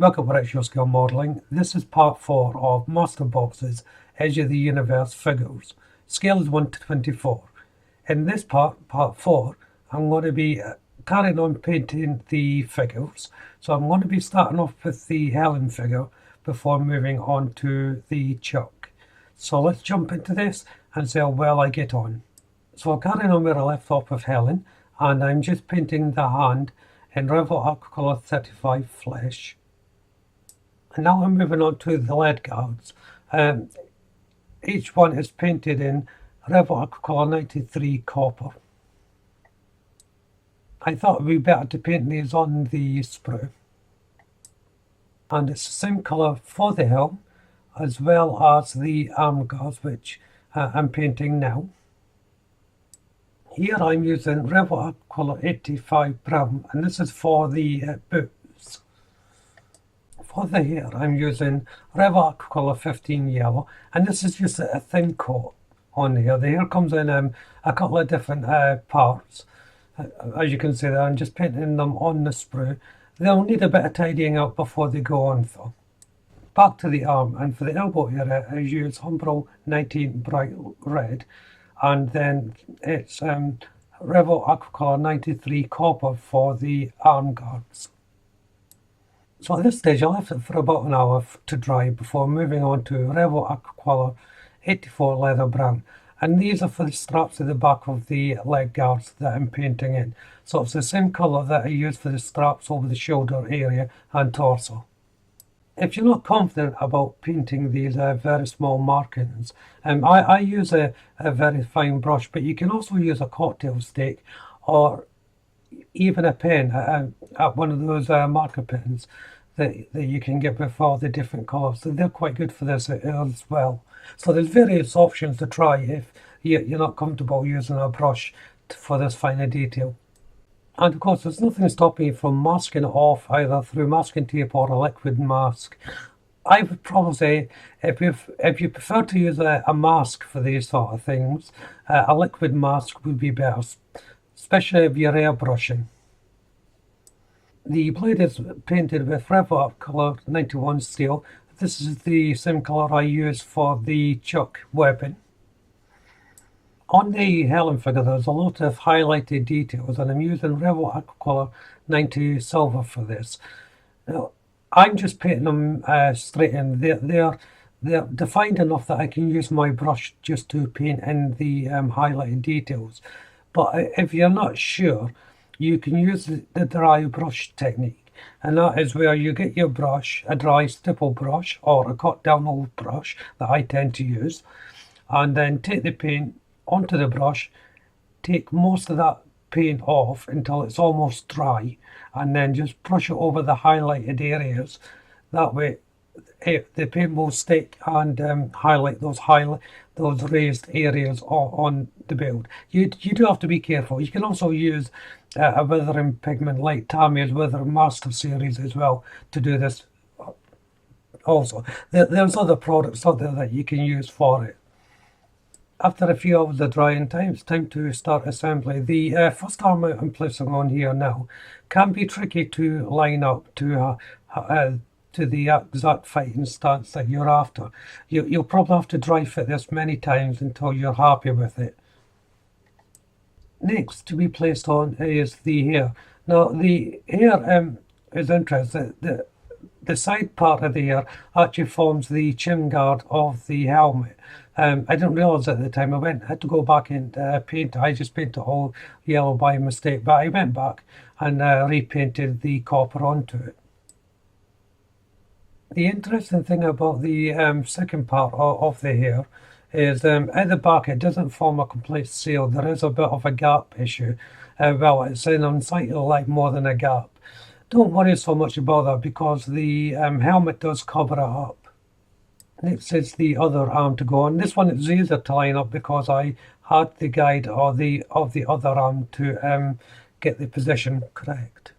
Welcome to Retro Scale Modelling. This is part 4 of MasterBox's Edge of the Universe figures. Scale is 1 to 24. In this part 4, I'm going to be carrying on painting the figures. So I'm going to be starting off with the Helen figure before moving on to the Chuck. So let's jump into this and see how well I get on. So I'm carrying on where I left off with Helen, and I'm just painting the hand in River Aquacolor 35 Flesh. And now I'm moving on to the lead guards. Each one is painted in River Aquacolor 93 Copper. I thought it would be better to paint these on the sprue. And it's the same colour for the helm as well as the arm guards, which I'm painting now. Here I'm using River Aquacolor 85 Brown, and this is for the boots. For the hair, I'm using River Aquacolor 15 Yellow, and this is just a thin coat on here. The hair comes in a couple of different parts. As you can see there, I'm just painting them on the sprue. They'll need a bit of tidying up before they go on though. Back to the arm, and for the elbow area, I use Umbral 19 Bright Red, and then it's River Aquacolor 93 Copper for the arm guards. So at this stage I left it for about an hour to dry before moving on to River Aquacolor 84 Leather Brown. And these are for the straps at the back of the leg guards that I'm painting in. So it's the same colour that I use for the straps over the shoulder area and torso. If you're not confident about painting these very small markings, I use a very fine brush, but you can also use a cocktail stick or even a pen, one of those marker pens that you can get with all the different colours. So they're quite good for this as well. So there's various options to try if you're not comfortable using a brush for this finer detail. And of course there's nothing stopping you from masking it off either through masking tape or a liquid mask. I would probably say if you prefer to use a mask for these sort of things, a liquid mask would be better, especially if you're airbrushing. The blade is painted with River Aquacolor 91 Steel. This is the same colour I use for the Chuck weapon. On the Helen figure there's a lot of highlighted details, and I'm using River Aquacolor 90 Silver for this. Now, I'm just painting them straight in. They're defined enough that I can use my brush just to paint in the highlighted details. But if you're not sure, you can use the dry brush technique, and that is where you get your brush, a dry stipple brush or a cut down old brush that I tend to use, and then take the paint onto the brush, take most of that paint off until it's almost dry, and then just brush it over the highlighted areas. That way the paint will stick and highlight those raised areas on the build. You do have to be careful. You can also use a weathering pigment like Tamiya's Weathering Master series as well to do this. Also, there's other products out there that you can use for it. After a few hours of drying time, it's time to start assembly. The first arm I'm placing on here now can be tricky to line up to the exact fighting stance that you're after. You'll probably have to dry fit this many times until you're happy with it. Next to be placed on is the hair. Now the hair is interesting. The side part of the hair actually forms the chin guard of the helmet. I didn't realise at the time. I had to go back and paint it. I just painted it all yellow by mistake, but I went back and repainted the copper onto it. The interesting thing about the second part of the hair is at the back it doesn't form a complete seal. There is a bit of a gap issue. Well, it's an unsightly light more than a gap. Don't worry so much about that because the helmet does cover it up. Next is the other arm to go on. This one is easier to line up because I had the guide of the other arm to get the position correct.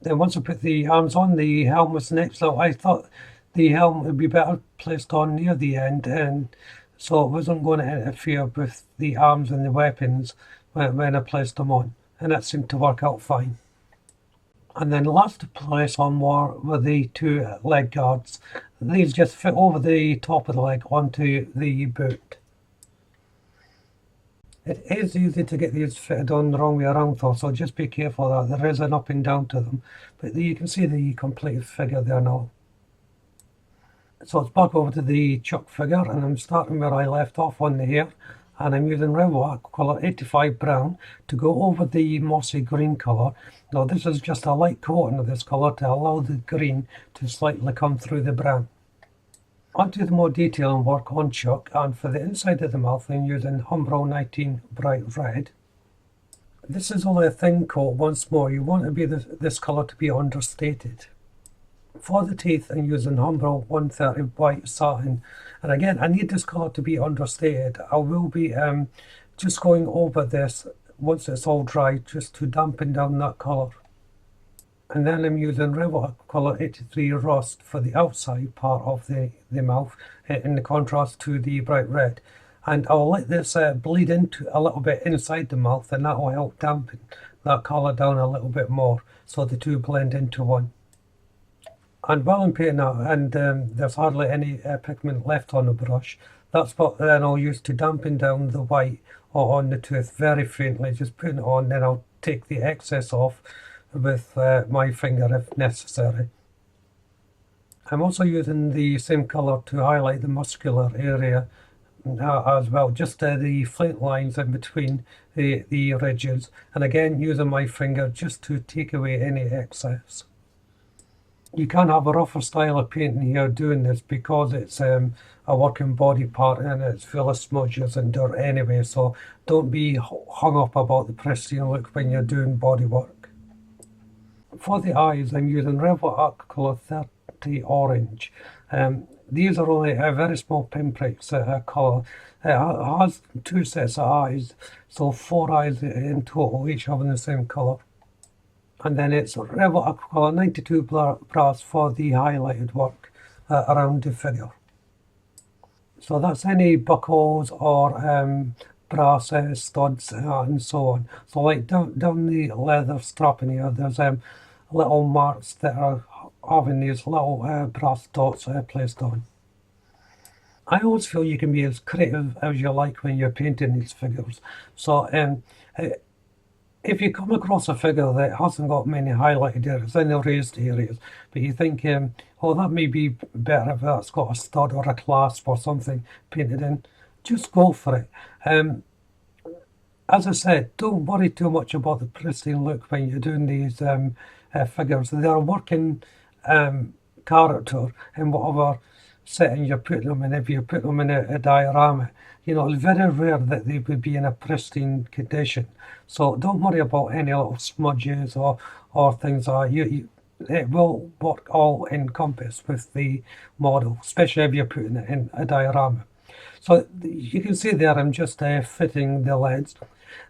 Then once I put the arms on, the helm was next. So I thought the helm would be better placed on near the end, and so it wasn't going to interfere with the arms and the weapons when I placed them on, and that seemed to work out fine. And then last to place on were the two leg guards. These just fit over the top of the leg onto the boot. It is easy to get these fitted on the wrong way around though, so just be careful that there is an up and down to them. But you can see the complete figure there now. So it's back over to the chuck figure, and I'm starting where I left off on the hair, and I'm using Revok colour 85 brown to go over the mossy green colour. Now this is just a light coating of this colour to allow the green to slightly come through the brown. Onto the more detailed work on chuck, and for the inside of the mouth I'm using Umbro 19 bright red. This is only a thin coat. Once more, you want to be this colour to be understated. For the teeth I'm using Umbro 130 white satin, and again I need this colour to be understated. I will be just going over this once it's all dry just to dampen down that colour. And then I'm using Revok colour 83 rust for the outside part of the mouth in the contrast to the bright red. And I'll let this bleed into a little bit inside the mouth, and that will help dampen that colour down a little bit more so the two blend into one. And while I'm painting that, and there's hardly any pigment left on the brush, that's what then I'll use to dampen down the white on the tooth very faintly, just putting it on, then I'll take the excess off with my finger if necessary. I'm also using the same colour to highlight the muscular area as well, just the faint lines in between the ridges, and again using my finger just to take away any excess. You can have a rougher style of painting here doing this because it's a working body part and it's full of smudges and dirt anyway, so don't be hung up about the pristine look when you're doing body work. For the eyes I'm using Revok colour 30 orange. These are only a very small pinpricks colour. It has two sets of eyes, so 4 eyes in total, each having the same colour. And then it's Revok colour 92 brass for the highlighted work around the figure. So that's any buckles or brass studs and so on. So like down the leather strap in here, there's little marks that are having these little brass dots placed on. I always feel you can be as creative as you like when you're painting these figures. So if you come across a figure that hasn't got many highlighted areas, any raised areas, but you think, oh, that may be better if that's got a stud or a clasp or something painted in, just go for it. As I said, don't worry too much about the pristine look when you're doing these figures. They're a working character in whatever setting you're putting them in. If you put them in a diorama, you know, it's very rare that they would be in a pristine condition. So don't worry about any little smudges or things like that. It will work all encompass with the model, especially if you're putting it in a diorama. So you can see there I'm just fitting the leads.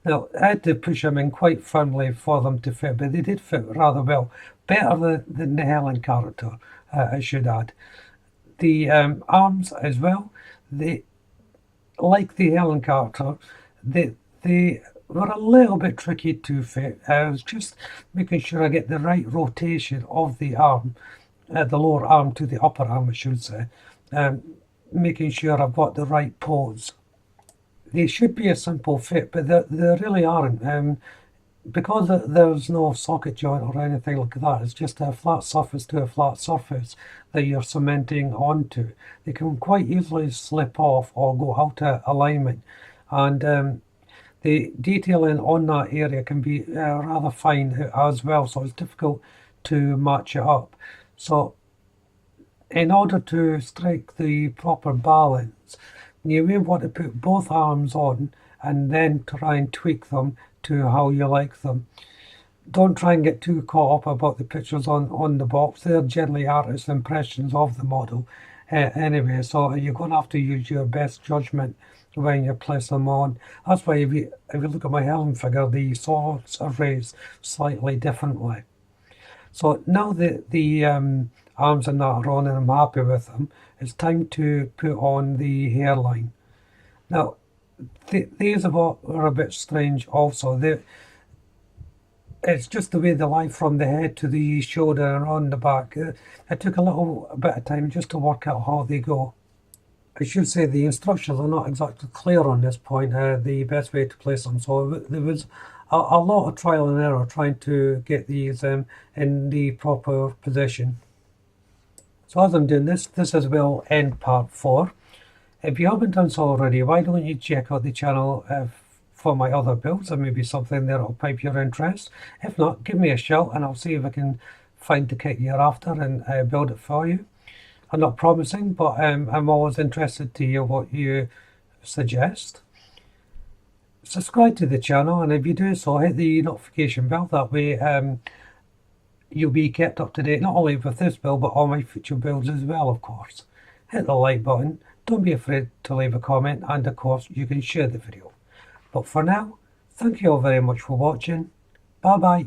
Now I had to push them in quite firmly for them to fit, but they did fit rather well. Better than the Helen character, I should add. The arms as well, like the Helen character, they were a little bit tricky to fit. I was just making sure I get the right rotation of the arm, the lower arm to the upper arm, I should say, making sure I've got the right pose. They should be a simple fit, but they really aren't. Because there's no socket joint or anything like that, it's just a flat surface to a flat surface that you're cementing onto. They can quite easily slip off or go out of alignment, and the detailing on that area can be rather fine as well, so it's difficult to match it up. So in order to strike the proper balance, you may want to put both arms on and then try and tweak them to how you like them. Don't try and get too caught up about the pictures on the box. They're generally artist impressions of the model anyway, so you're going to have to use your best judgment when you place them on. That's why if you look at my Helen figure, the swords are raised slightly differently. So now that the arms and that are on and I'm happy with them, it's time to put on the hairline. Now these are a bit strange also. it's just the way they lie from the head to the shoulder and on the back. It took a little bit of time just to work out how they go. I should say the instructions are not exactly clear on this point, the best way to place them. So there was a lot of trial and error trying to get these in the proper position. So as I'm doing this as will end part 4. If you haven't done so already, why don't you check out the channel for my other builds? There may be something there that'll pique your interest. If not, give me a shout and I'll see if I can find the kit you're after and build it for you. I'm not promising, but I'm always interested to hear what you suggest. Subscribe to the channel, and if you do so, hit the notification bell. That way you'll be kept up to date, not only with this build, but all my future builds as well, of course. Hit the like button, don't be afraid to leave a comment, and of course you can share the video. But for now, thank you all very much for watching. Bye bye.